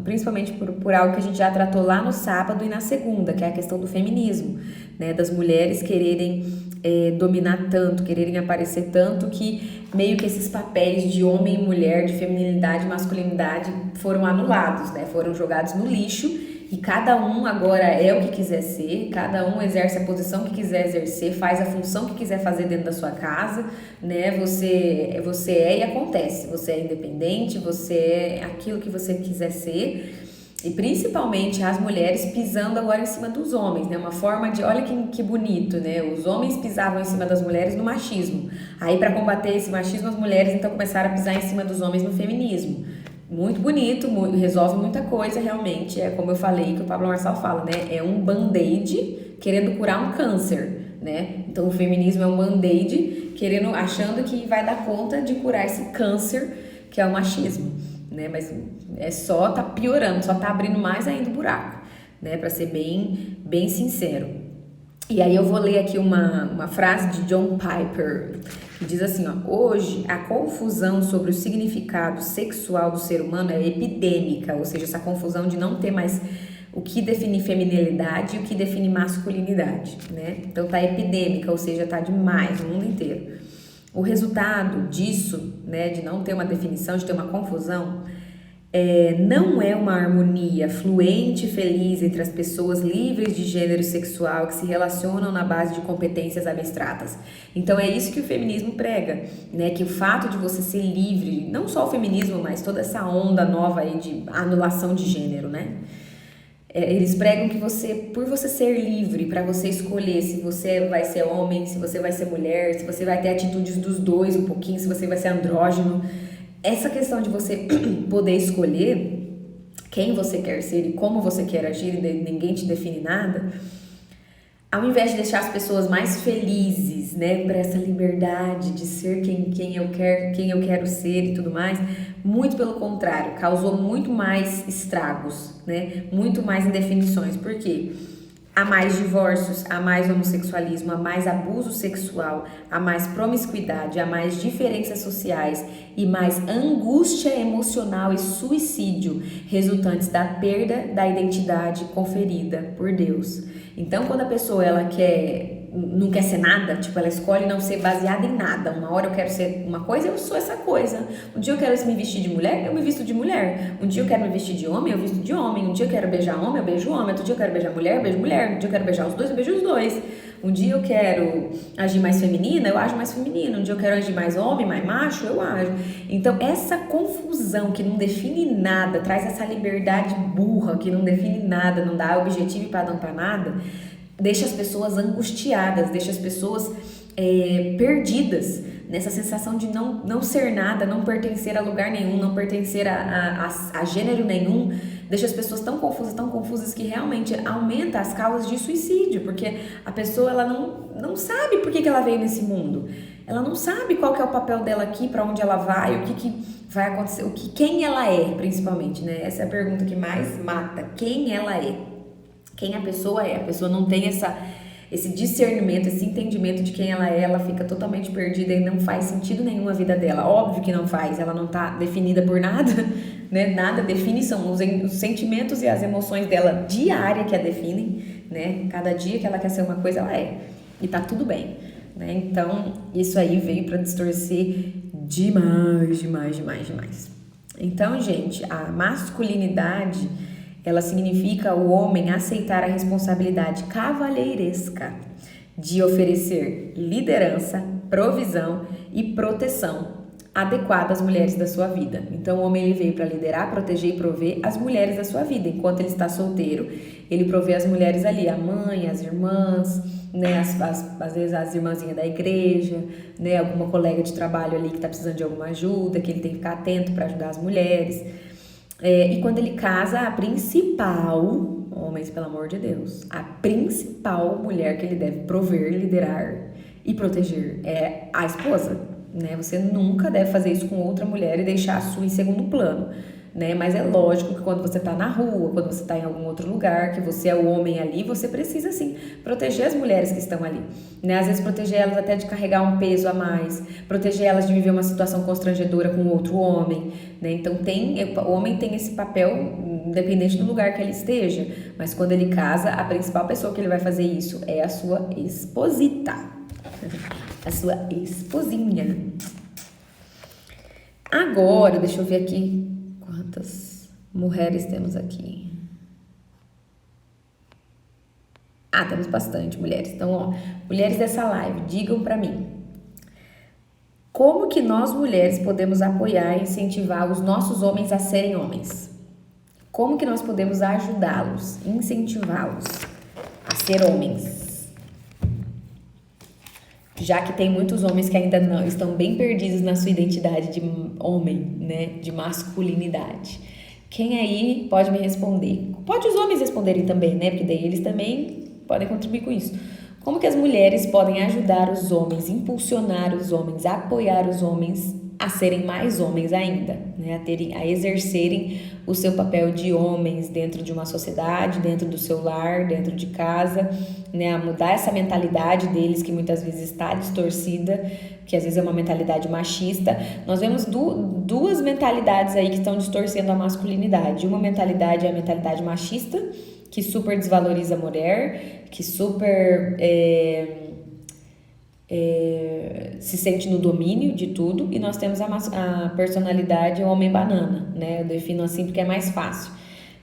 principalmente por algo que a gente já tratou lá no sábado e na segunda, que é a questão do feminismo, né? Das mulheres quererem dominar tanto, quererem aparecer tanto, que meio que esses papéis de homem e mulher, de feminilidade e masculinidade foram anulados, né? Foram jogados no lixo, e cada um agora é o que quiser ser, cada um exerce a posição que quiser exercer, faz a função que quiser fazer dentro da sua casa, né? Você é e acontece, você é independente, você é aquilo que você quiser ser. E principalmente as mulheres pisando agora em cima dos homens, né? Uma forma de, olha que bonito, né? Os homens pisavam em cima das mulheres no machismo. Aí, para combater esse machismo, as mulheres então começaram a pisar em cima dos homens no feminismo. Muito bonito, resolve muita coisa, realmente. É como eu falei, que o Pablo Marçal fala, né? É um band-aid querendo curar um câncer, né? Então, o feminismo é um band-aid achando que vai dar conta de curar esse câncer que é o machismo, né? Mas tá piorando, só tá abrindo mais ainda o buraco, né? Para ser bem sincero. E aí eu vou ler aqui uma frase de John Piper, que diz assim, ó: hoje a confusão sobre o significado sexual do ser humano é epidêmica, ou seja, essa confusão de não ter mais o que define feminilidade e o que define masculinidade, né? Então tá epidêmica, ou seja, tá demais no mundo inteiro. O resultado disso, né, de não ter uma definição, de ter uma confusão, não é uma harmonia fluente e feliz entre as pessoas livres de gênero sexual que se relacionam na base de competências abstratas. Então é isso que o feminismo prega, né? Que o fato de você ser livre, não só o feminismo, mas toda essa onda nova aí de anulação de gênero, né? Eles pregam que por você ser livre, para você escolher se você vai ser homem, se você vai ser mulher, se você vai ter atitudes dos dois um pouquinho, se você vai ser andrógeno. Essa questão de você poder escolher quem você quer ser e como você quer agir, e ninguém te define nada, ao invés de deixar as pessoas mais felizes, né, para essa liberdade de ser quem eu quero ser e tudo mais, muito pelo contrário, causou muito mais estragos, né, muito mais indefinições. Por quê? Há mais divórcios, há mais homossexualismo, há mais abuso sexual, há mais promiscuidade, há mais diferenças sociais e mais angústia emocional e suicídio resultantes da perda da identidade conferida por Deus. Então, quando a pessoa ela quer não quer ser nada, tipo, ela escolhe não ser baseada em nada. Uma hora eu quero ser uma coisa, eu sou essa coisa. Um dia eu quero me vestir de mulher, eu me visto de mulher. Um dia eu quero me vestir de homem, eu visto de homem. Um dia eu quero beijar homem, eu beijo homem. Outro dia eu quero beijar mulher, eu beijo mulher. Um dia eu quero beijar os dois, eu beijo os dois. Um dia eu quero agir mais feminina, eu ajo mais feminino. Um dia eu quero agir mais homem, mais macho, eu ajo. Então, essa confusão que não define nada, traz essa liberdade burra que não define nada, não dá objetivo e padrão pra nada, deixa as pessoas angustiadas, deixa as pessoas perdidas nessa sensação de não ser nada, não pertencer a lugar nenhum, não pertencer a gênero nenhum. Deixa as pessoas tão confusas que realmente aumenta as causas de suicídio, porque a pessoa ela não sabe por que ela veio nesse mundo. Ela não sabe qual que é o papel dela aqui, para onde ela vai, o que vai acontecer, quem ela é, principalmente, né? Essa é a pergunta que mais mata. Quem ela é? Quem a pessoa é? A pessoa não tem esse discernimento, esse entendimento de quem ela é, ela fica totalmente perdida e não faz sentido nenhum a vida dela. Óbvio que não faz, ela não tá definida por nada, né? Nada define, são os sentimentos e as emoções dela diária que a definem, né? Cada dia que ela quer ser uma coisa, ela é. E tá tudo bem, né? Então, isso aí veio pra distorcer demais. Então, gente, a masculinidade, ela significa o homem aceitar a responsabilidade cavalheiresca de oferecer liderança, provisão e proteção adequada às mulheres da sua vida. Então, o homem ele veio para liderar, proteger e prover as mulheres da sua vida. Enquanto ele está solteiro, ele provê as mulheres ali, a mãe, as irmãs, né, às vezes as irmãzinhas da igreja, né, alguma colega de trabalho ali que está precisando de alguma ajuda, que ele tem que ficar atento para ajudar as mulheres. E quando ele casa, a principal, homens, pelo amor de Deus, a principal mulher que ele deve prover, liderar e proteger é a esposa, né? Você nunca deve fazer isso com outra mulher e deixar a sua em segundo plano, né? Mas é lógico que quando você tá na rua, quando você tá em algum outro lugar, que você é o homem ali, você precisa, sim, proteger as mulheres que estão ali, né? Às vezes proteger elas até de carregar um peso a mais, proteger elas de viver uma situação constrangedora com outro homem, né? Então o homem tem esse papel, independente do lugar que ele esteja, mas quando ele casa, a principal pessoa que ele vai fazer isso é a sua esposita, a sua esposinha. Agora, deixa eu ver aqui quantas mulheres temos aqui. Temos bastante mulheres. Então, ó, mulheres dessa live, digam pra mim. Como que nós mulheres podemos apoiar e incentivar os nossos homens a serem homens? Como que nós podemos ajudá-los, incentivá-los a ser homens? Já que tem muitos homens que ainda não estão bem perdidos na sua identidade de homem, né, de masculinidade. Quem aí pode me responder? Pode os homens responderem também, né, porque daí eles também podem contribuir com isso. Como que as mulheres podem ajudar os homens, impulsionar os homens, apoiar os homens a serem mais homens ainda, né, a exercerem o seu papel de homens dentro de uma sociedade, dentro do seu lar, dentro de casa, né, a mudar essa mentalidade deles que muitas vezes está distorcida, que às vezes é uma mentalidade machista. Nós vemos duas mentalidades aí que estão distorcendo a masculinidade. Uma mentalidade é a mentalidade machista, que super desvaloriza a mulher, que super se sente no domínio de tudo, e nós temos a personalidade homem banana, né? Eu defino assim porque é mais fácil,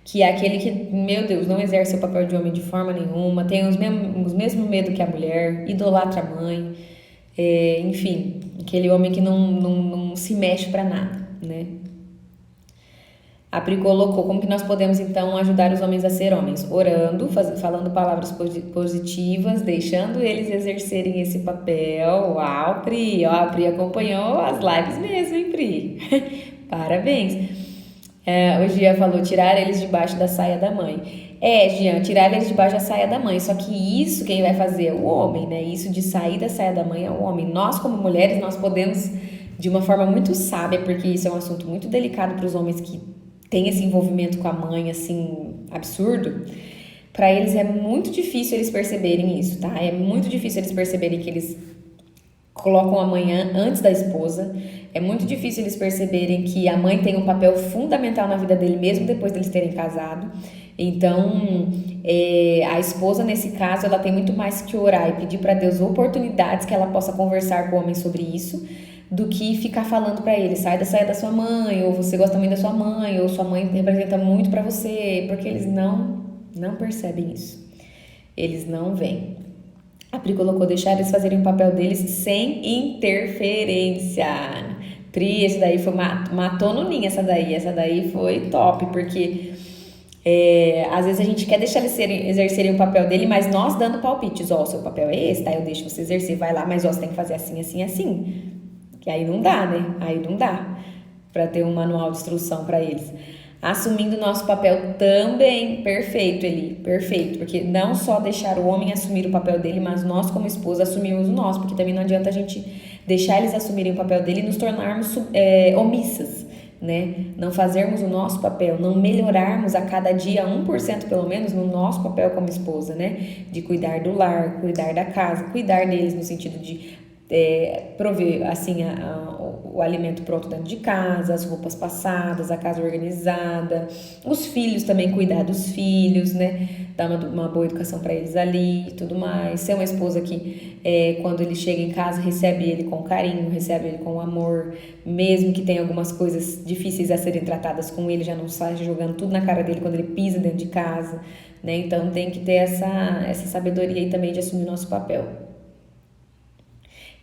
que é aquele que, meu Deus, não exerce o papel de homem de forma nenhuma, tem os mesmos medo que a mulher, idolatra a mãe, enfim, aquele homem que não se mexe pra nada, né? A Pri colocou, como que nós podemos então ajudar os homens a ser homens? Orando, falando palavras positivas, deixando eles exercerem esse papel. Uau, Pri! Ó, a Pri acompanhou as lives mesmo, hein, Pri? Parabéns! O Gia falou, tirar eles debaixo da saia da mãe. Gian, tirar eles debaixo da saia da mãe. Só que isso quem vai fazer é o homem, né? Isso de sair da saia da mãe é o homem. Nós, como mulheres, nós podemos, de uma forma muito sábia, porque isso é um assunto muito delicado para os homens que tem esse envolvimento com a mãe, assim, absurdo, para eles é muito difícil eles perceberem isso, tá? É muito difícil eles perceberem que eles colocam a mãe antes da esposa, é muito difícil eles perceberem que a mãe tem um papel fundamental na vida dele, mesmo depois deles terem casado. Então, A esposa, nesse caso, ela tem muito mais que orar e pedir para Deus oportunidades que ela possa conversar com o homem sobre isso, do que ficar falando para ele, sai da sua mãe, ou você gosta muito da sua mãe, ou sua mãe representa muito para você, porque eles não percebem isso. Eles não veem. A Pri colocou deixar eles fazerem o papel deles sem interferência. Pri, esse daí foi matou no ninho, essa daí foi top, porque às vezes a gente quer deixar eles exercerem o papel dele, mas nós dando palpites, ó, seu papel é esse, tá? Eu deixo você exercer, vai lá, mas ó, você tem que fazer assim, assim, assim. Que aí não dá, né? Aí não dá pra ter um manual de instrução pra eles. Assumindo o nosso papel também, perfeito, Eli, perfeito, porque não só deixar o homem assumir o papel dele, mas nós como esposa assumimos o nosso, porque também não adianta a gente deixar eles assumirem o papel dele e nos tornarmos omissas, né? Não fazermos o nosso papel, não melhorarmos a cada dia 1% pelo menos no nosso papel como esposa, né? De cuidar do lar, cuidar da casa, cuidar deles no sentido de prover assim o alimento pronto dentro de casa, as roupas passadas, a casa organizada, os filhos também, cuidar dos filhos, né? Dar uma boa educação para eles ali e tudo mais. Ser uma esposa que quando ele chega em casa recebe ele com carinho, recebe ele com amor, mesmo que tenha algumas coisas difíceis a serem tratadas com ele, já não sai jogando tudo na cara dele quando ele pisa dentro de casa, né? Então tem que ter essa sabedoria aí também de assumir o nosso papel.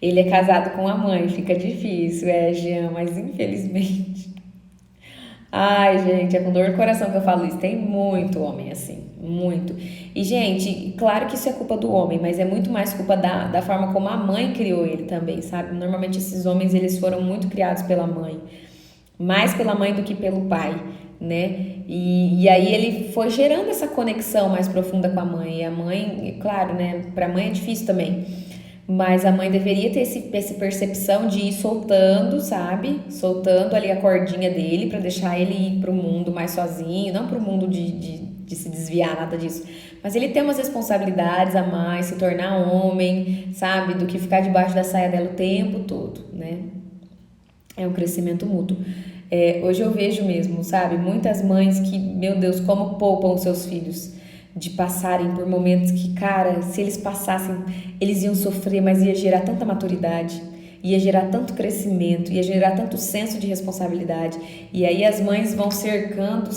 Ele é casado com a mãe, fica difícil, Jean, mas infelizmente. Ai, gente, é com dor no coração que eu falo isso. Tem muito homem assim, muito. E, gente, claro que isso é culpa do homem, mas é muito mais culpa da forma como a mãe criou ele também, sabe? Normalmente esses homens, eles foram muito criados pela mãe. Mais pela mãe do que pelo pai, né? E aí ele foi gerando essa conexão mais profunda com a mãe. E a mãe, claro, né? Pra mãe é difícil também. Mas a mãe deveria ter essa percepção de ir soltando, sabe? Soltando ali a cordinha dele pra deixar ele ir pro mundo mais sozinho, não pro mundo de se desviar, nada disso. Mas ele ter umas responsabilidades a mais, se tornar homem, sabe? Do que ficar debaixo da saia dela o tempo todo, né? É um crescimento mútuo. Hoje eu vejo mesmo, sabe? Muitas mães que, meu Deus, como poupam os seus filhos de passarem por momentos que, cara, se eles passassem, eles iam sofrer, mas ia gerar tanta maturidade, ia gerar tanto crescimento, ia gerar tanto senso de responsabilidade. E aí as mães vão cercando.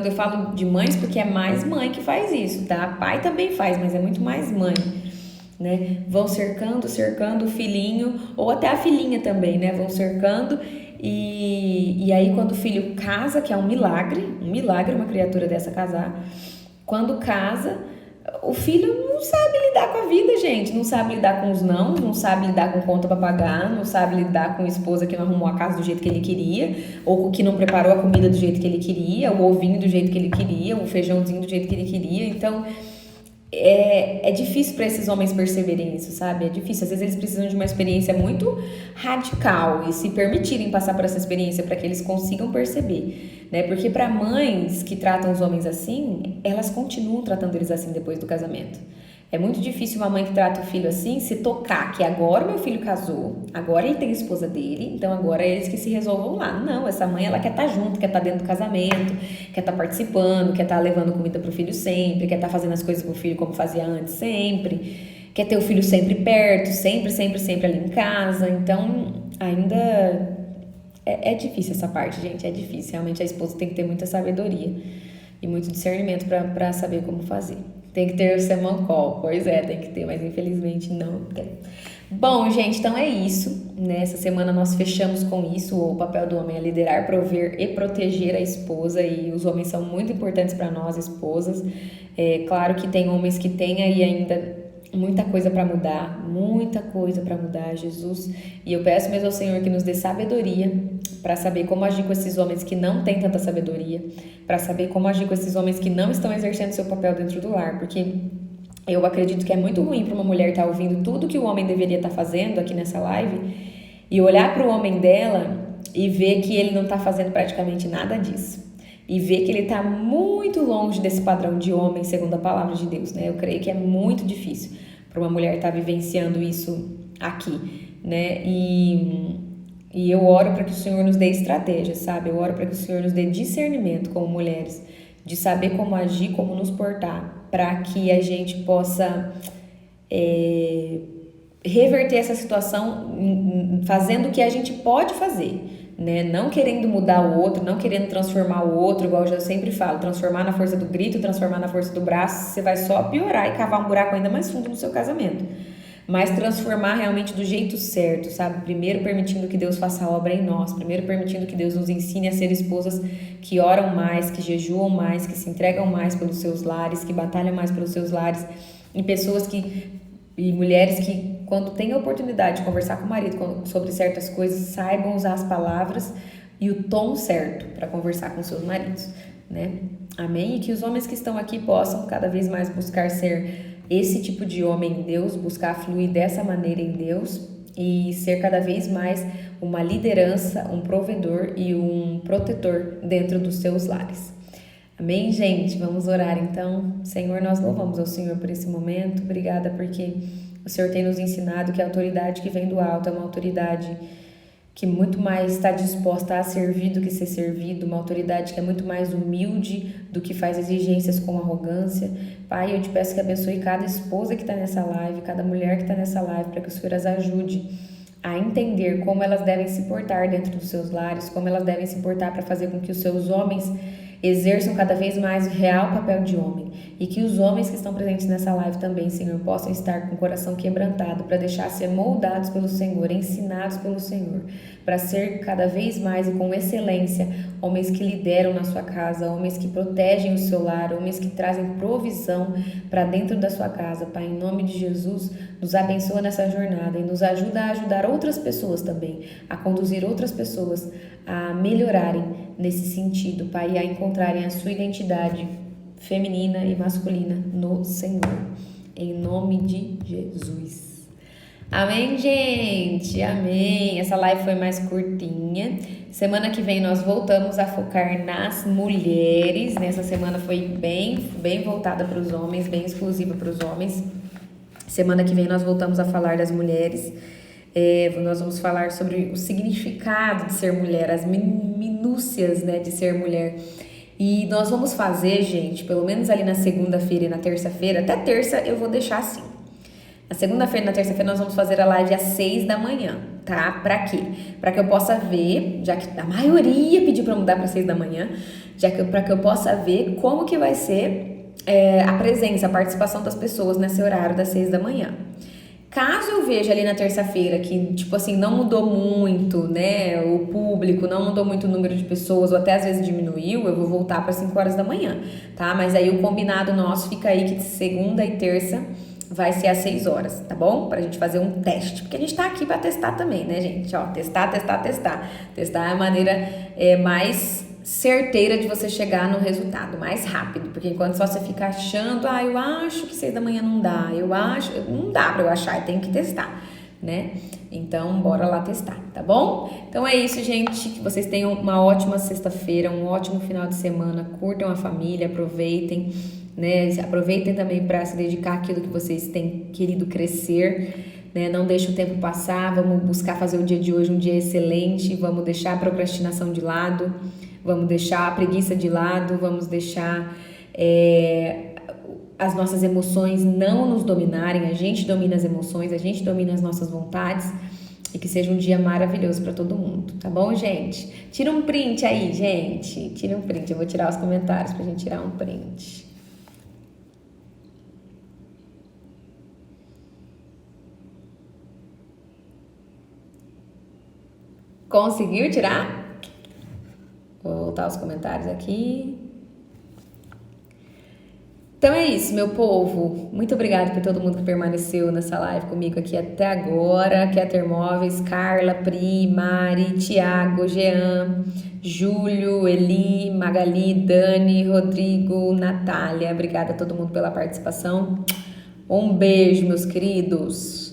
Eu falo de mães porque é mais mãe que faz isso, tá? Pai também faz, mas é muito mais mãe, né? Vão cercando o filhinho, ou até a filhinha também, né? Vão cercando. E aí quando o filho casa, que é um milagre uma criatura dessa casar. Quando casa, o filho não sabe lidar com a vida, gente. Não sabe lidar com os não sabe lidar com conta pra pagar, não sabe lidar com a esposa que não arrumou a casa do jeito que ele queria, ou que não preparou a comida do jeito que ele queria, o ovinho do jeito que ele queria, o feijãozinho do jeito que ele queria. Então, é difícil para esses homens perceberem isso, sabe? É difícil. Às vezes eles precisam de uma experiência muito radical e se permitirem passar por essa experiência para que eles consigam perceber, né? Porque para mães que tratam os homens assim, elas continuam tratando eles assim depois do casamento. É muito difícil uma mãe que trata o filho assim se tocar que agora meu filho casou, agora ele tem a esposa dele, então agora é eles que se resolvam lá. Não, essa mãe ela quer estar junto, quer estar dentro do casamento, quer estar participando, quer estar levando comida pro filho sempre, quer estar fazendo as coisas pro filho como fazia antes sempre, quer ter o filho sempre perto, sempre ali em casa. Então ainda é difícil essa parte, gente, é difícil. Realmente a esposa tem que ter muita sabedoria e muito discernimento para saber como fazer. Tem que ter o semancol, pois é, tem que ter, mas infelizmente não tem. Bom, gente, então é isso, né? Essa semana nós fechamos com isso. O papel do homem é liderar, prover e proteger a esposa, e os homens são muito importantes para nós, esposas. Claro que tem homens que têm aí ainda muita coisa para mudar, Jesus. E eu peço mesmo ao Senhor que nos dê sabedoria para saber como agir com esses homens que não têm tanta sabedoria, para saber como agir com esses homens que não estão exercendo seu papel dentro do lar, porque eu acredito que é muito ruim para uma mulher estar ouvindo tudo que o homem deveria estar fazendo aqui nessa live e olhar para o homem dela e ver que ele não está fazendo praticamente nada disso. E ver que ele está muito longe desse padrão de homem segundo a palavra de Deus, né? Eu creio que é muito difícil para uma mulher estar vivenciando isso aqui, né? E eu oro para que o Senhor nos dê estratégia, sabe? Eu oro para que o Senhor nos dê discernimento como mulheres, de saber como agir, como nos portar, para que a gente possa reverter essa situação fazendo o que a gente pode fazer, né? Não querendo mudar o outro, não querendo transformar o outro, igual eu já sempre falo, transformar na força do grito, transformar na força do braço, você vai só piorar e cavar um buraco ainda mais fundo no seu casamento. Mas transformar realmente do jeito certo, sabe? Primeiro permitindo que Deus faça a obra em nós, primeiro permitindo que Deus nos ensine a ser esposas que oram mais, que jejuam mais, que se entregam mais pelos seus lares, que batalham mais pelos seus lares, e pessoas e mulheres que, quando têm a oportunidade de conversar com o marido sobre certas coisas, saibam usar as palavras e o tom certo para conversar com seus maridos, né? Amém? E que os homens que estão aqui possam cada vez mais buscar ser esse tipo de homem em Deus, buscar fluir dessa maneira em Deus e ser cada vez mais uma liderança, um provedor e um protetor dentro dos seus lares. Amém, gente? Vamos orar então. Senhor, nós louvamos ao Senhor por esse momento. Obrigada porque o Senhor tem nos ensinado que a autoridade que vem do alto é uma autoridade que muito mais está disposta a servir do que ser servido, uma autoridade que é muito mais humilde do que faz exigências com arrogância. Pai, eu te peço que abençoe cada esposa que está nessa live, cada mulher que está nessa live, para que o Senhor as ajude a entender como elas devem se portar dentro dos seus lares, como elas devem se portar para fazer com que os seus homens exerçam cada vez mais o real papel de homem e que os homens que estão presentes nessa live também, Senhor, possam estar com o coração quebrantado para deixar ser moldados pelo Senhor, ensinados pelo Senhor, para ser cada vez mais e com excelência homens que lideram na sua casa, homens que protegem o seu lar, homens que trazem provisão para dentro da sua casa. Pai, em nome de Jesus, nos abençoa nessa jornada e nos ajuda a ajudar outras pessoas também, a conduzir outras pessoas a melhorarem nesse sentido, Pai, e a encontrarem a sua identidade feminina e masculina no Senhor, em nome de Jesus. Amém, gente? Amém. Essa live foi mais curtinha. Semana que vem nós voltamos a focar nas mulheres. Nessa semana foi bem voltada para os homens, bem exclusiva para os homens. Semana que vem nós voltamos a falar das mulheres. Nós vamos falar sobre o significado de ser mulher, as minúcias, né, de ser mulher. E nós vamos fazer, gente, pelo menos ali na segunda-feira e na terça-feira, até terça eu vou deixar assim. Na segunda-feira e na terça-feira nós vamos fazer a live às 6 da manhã, tá? Pra quê? Pra que eu possa ver, já que a maioria pediu pra mudar pra 6 da manhã, pra que eu possa ver como que vai ser a presença, a participação das pessoas nesse horário das 6 da manhã. Caso eu veja ali na terça-feira que, tipo assim, não mudou muito, né, o público, não mudou muito o número de pessoas, ou até às vezes diminuiu, eu vou voltar para 5 horas da manhã, tá? Mas aí o combinado nosso fica aí que de segunda e terça vai ser às 6 horas, tá bom? Pra gente fazer um teste, porque a gente tá aqui pra testar também, né, gente? Ó, testar. Testar é a maneira mais certeira de você chegar no resultado, mais rápido, porque enquanto só você fica achando, eu acho que 6 da manhã não dá, não dá pra eu achar, eu tenho que testar, né? Então, bora lá testar, tá bom? Então é isso, gente, que vocês tenham uma ótima sexta-feira, um ótimo final de semana, curtam a família, aproveitem, né? Aproveitem também para se dedicar àquilo que vocês têm querido crescer, né? Não deixe o tempo passar, vamos buscar fazer o dia de hoje um dia excelente, vamos deixar a procrastinação de lado, vamos deixar a preguiça de lado, vamos deixar as nossas emoções não nos dominarem, a gente domina as emoções, a gente domina as nossas vontades e que seja um dia maravilhoso para todo mundo, tá bom, gente? Tira um print aí, gente, tira um print, eu vou tirar os comentários pra gente tirar um print. Conseguiu tirar? Vou voltar os comentários aqui. Então é isso, meu povo. Muito obrigada por todo mundo que permaneceu nessa live comigo aqui até agora. Keter Móveis, Carla, Pri, Mari, Tiago, Jean, Júlio, Eli, Magali, Dani, Rodrigo, Natália. Obrigada a todo mundo pela participação. Um beijo, meus queridos.